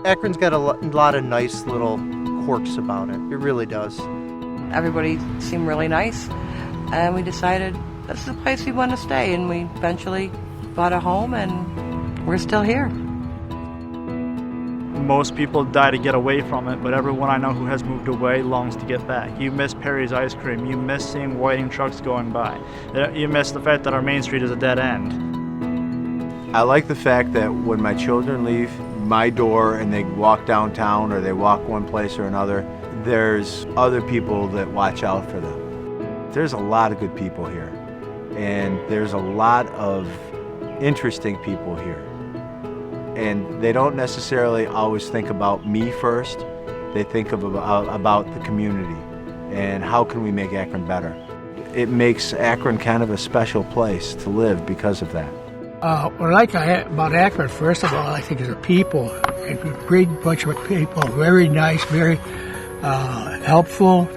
Akron's got a lot of nice little quirks about it. It really does. Everybody seemed really nice, and we decided this is the place we want to stay, and we eventually bought a home, and we're still here. Most people die to get away from it, but everyone I know who has moved away longs to get back. You miss Perry's ice cream. You miss seeing waiting trucks going by. You miss the fact that our main street is a dead end. I like the fact that when my children leave my door and they walk downtown or they walk one place or another, there's other people that watch out for them. There's a lot of good people here, and there's a lot of interesting people here. And they don't necessarily always think about me first. They think about the community and how can we make Akron better. It makes Akron kind of a special place to live because of that. What I like about Akron, first of all, I think is the people. A great bunch of people, very nice, very helpful,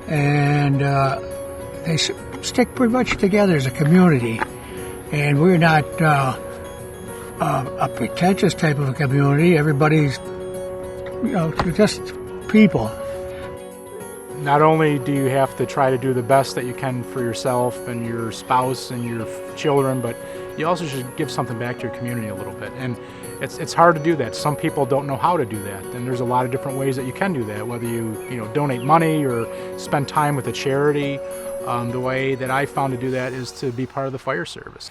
and they stick pretty much together as a community. And we're not a pretentious type of a community. Everybody's, just people. Not only do you have to try to do the best that you can for yourself and your spouse and your children, but you also should give something back to your community a little bit. And it's hard to do that. Some people don't know how to do that, and there's a lot of different ways that you can do that, whether you donate money or spend time with a charity. The way that I found to do that is to be part of the fire service.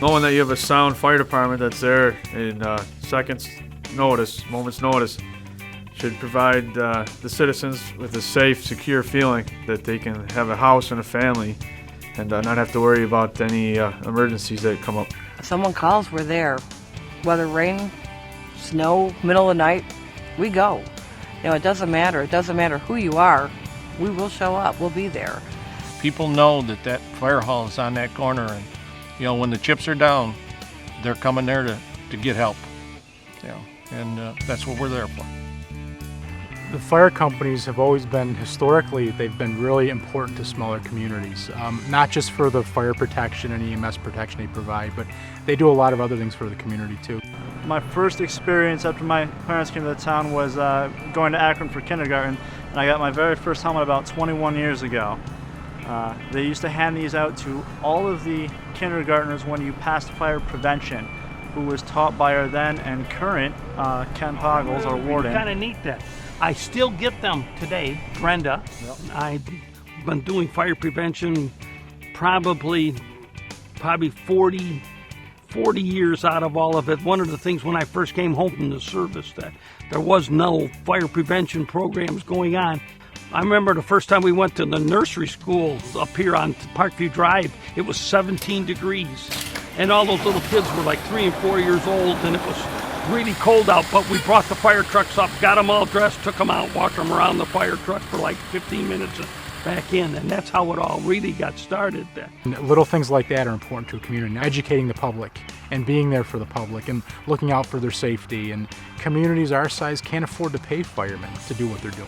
Knowing that you have a sound fire department that's there in moments notice, should provide the citizens with a safe, secure feeling that they can have a house and a family and not have to worry about any emergencies that come up. If someone calls, we're there. Whether rain, snow, middle of the night, we go. It doesn't matter. It doesn't matter who you are. We will show up. We'll be there. People know that fire hall is on that corner, and when the chips are down, they're coming there to get help. And that's what we're there for. The fire companies have always been, historically, they've been really important to smaller communities, not just for the fire protection and EMS protection they provide, but they do a lot of other things for the community too. My first experience after my parents came to the town was going to Akron for kindergarten, and I got my very first helmet about 21 years ago. They used to hand these out to all of the kindergartners when you passed fire prevention, who was taught by our then and current Ken Poggles, our warden. Kind of neat that I still get them today, Brenda. Yep. I've been doing fire prevention probably 40 years out of all of it. One of the things when I first came home from the service that there was no fire prevention programs going on. I remember the first time we went to the nursery school up here on Parkview Drive, it was 17 degrees. And all those little kids were like 3 and 4 years old, and it was really cold out, but we brought the fire trucks up, got them all dressed, took them out, walked them around the fire truck for like 15 minutes and back in, and that's how it all really got started then. Little things like that are important to a community. Educating the public and being there for the public and looking out for their safety. And communities our size can't afford to pay firemen to do what they're doing.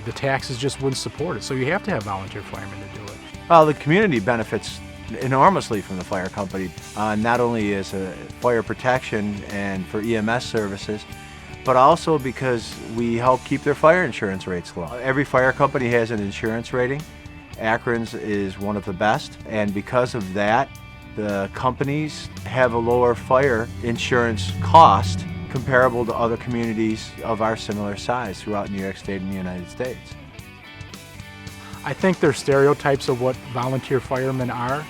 The taxes just wouldn't support it, so you have to have volunteer firemen to do it. Well, the community benefits enormously from the fire company, not only as a fire protection and for EMS services, but also because we help keep their fire insurance rates low. Every fire company has an insurance rating. Akron's is one of the best, and because of that, the companies have a lower fire insurance cost comparable to other communities of our similar size throughout New York State and the United States. I think there's stereotypes of what volunteer firemen are,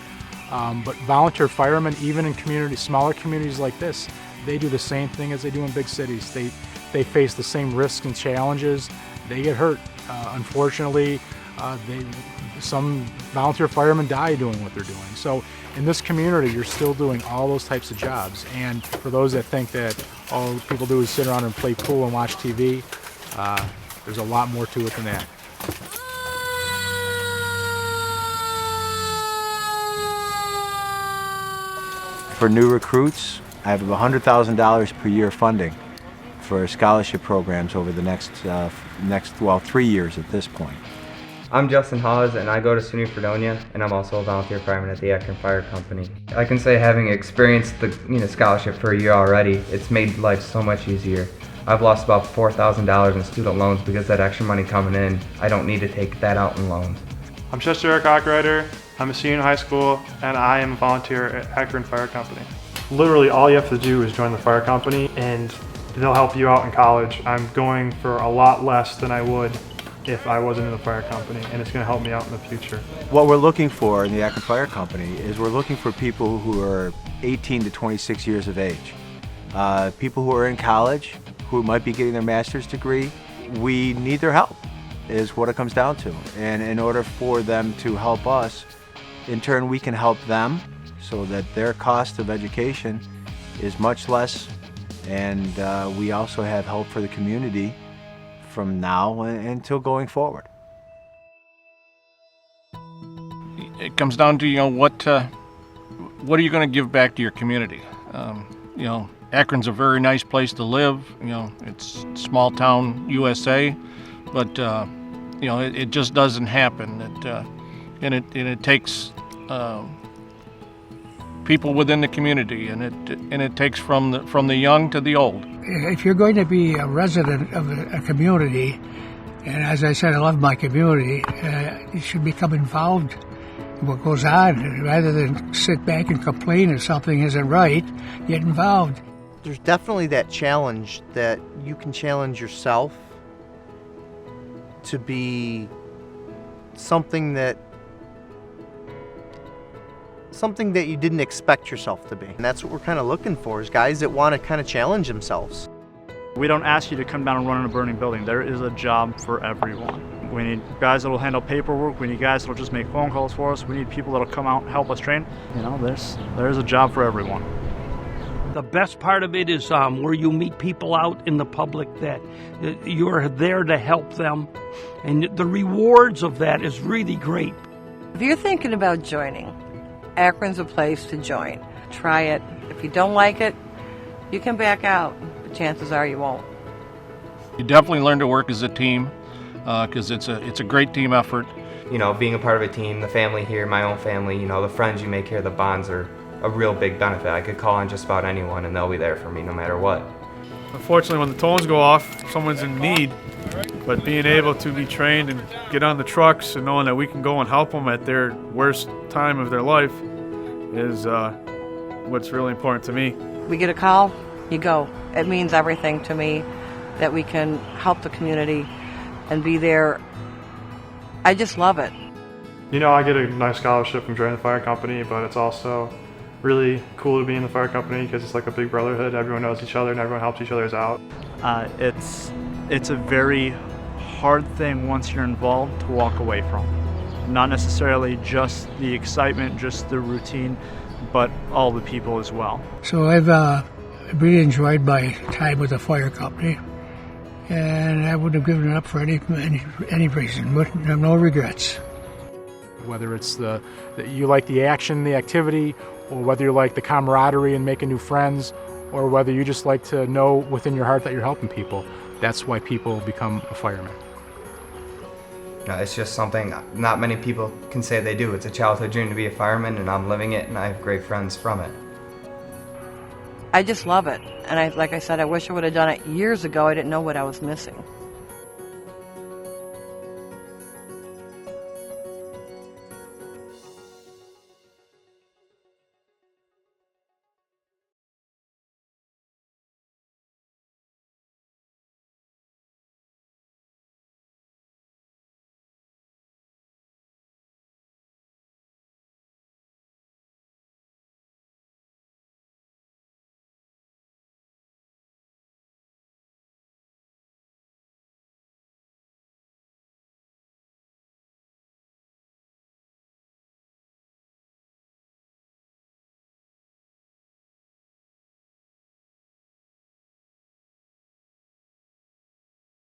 but volunteer firemen, even in smaller communities like this, they do the same thing as they do in big cities. They face the same risks and challenges. They get hurt. Unfortunately, some volunteer firemen die doing what they're doing. So in this community, you're still doing all those types of jobs. And for those that think that all people do is sit around and play pool and watch TV, there's a lot more to it than that. For new recruits, I have $100,000 per year funding for scholarship programs over the next 3 years at this point. I'm Justin Hawes, and I go to SUNY Fredonia, and I'm also a volunteer fireman at the Akron Fire Company. I can say, having experienced the scholarship for a year already, it's made life so much easier. I've lost about $4,000 in student loans because that extra money coming in, I don't need to take that out in loans. I'm Chester Eric Ockrider. I'm a senior in high school, and I am a volunteer at Akron Fire Company. Literally all you have to do is join the fire company, and they'll help you out in college. I'm going for a lot less than I would if I wasn't in the fire company, and it's going to help me out in the future. What we're looking for in the Akron Fire Company is we're looking for people who are 18 to 26 years of age. People who are in college, who might be getting their master's degree. We need their help, is what it comes down to. And in order for them to help us, in turn we can help them so that their cost of education is much less, and we also have help for the community from now until going forward. It comes down to, what are you going to give back to your community? Akron's a very nice place to live. It's small town USA, but it just doesn't happen. It takes people within the community, and it takes from the young to the old. If you're going to be a resident of a community, and as I said, I love my community, you should become involved in what goes on rather than sit back and complain if something isn't right. Get involved. There's definitely that challenge that you can challenge yourself to be something that you didn't expect yourself to be. And that's what we're kind of looking for, is guys that want to kind of challenge themselves. We don't ask you to come down and run in a burning building. There is a job for everyone. We need guys that will handle paperwork. We need guys that will just make phone calls for us. We need people that will come out and help us train. There's a job for everyone. The best part of it is where you meet people out in the public that you're there to help them. And the rewards of that is really great. If you're thinking about joining, Akron's a place to join. Try it. If you don't like it, you can back out, but chances are you won't. You definitely learn to work as a team, because it's a great team effort. Being a part of a team, the family here, my own family, the friends you make here, the bonds are a real big benefit. I could call on just about anyone and they'll be there for me no matter what. Unfortunately, when the tones go off, someone's in need, but being able to be trained and get on the trucks and knowing that we can go and help them at their worst time of their life is what's really important to me. We get a call, you go. It means everything to me that we can help the community and be there. I just love it. I get a nice scholarship from joining the fire company, but it's also really cool to be in the fire company because it's like a big brotherhood. Everyone knows each other and everyone helps each other out. It's a very hard thing once you're involved to walk away from. Not necessarily just the excitement, just the routine, but all the people as well. So I've really enjoyed my time with the fire company, and I wouldn't have given it up for any reason. No regrets. Whether it's that you like the action, the activity, or whether you like the camaraderie and making new friends, or whether you just like to know within your heart that you're helping people. That's why people become a fireman. It's just something not many people can say they do. It's a childhood dream to be a fireman, and I'm living it, and I have great friends from it. I just love it. And like I said, I wish I would have done it years ago. I didn't know what I was missing.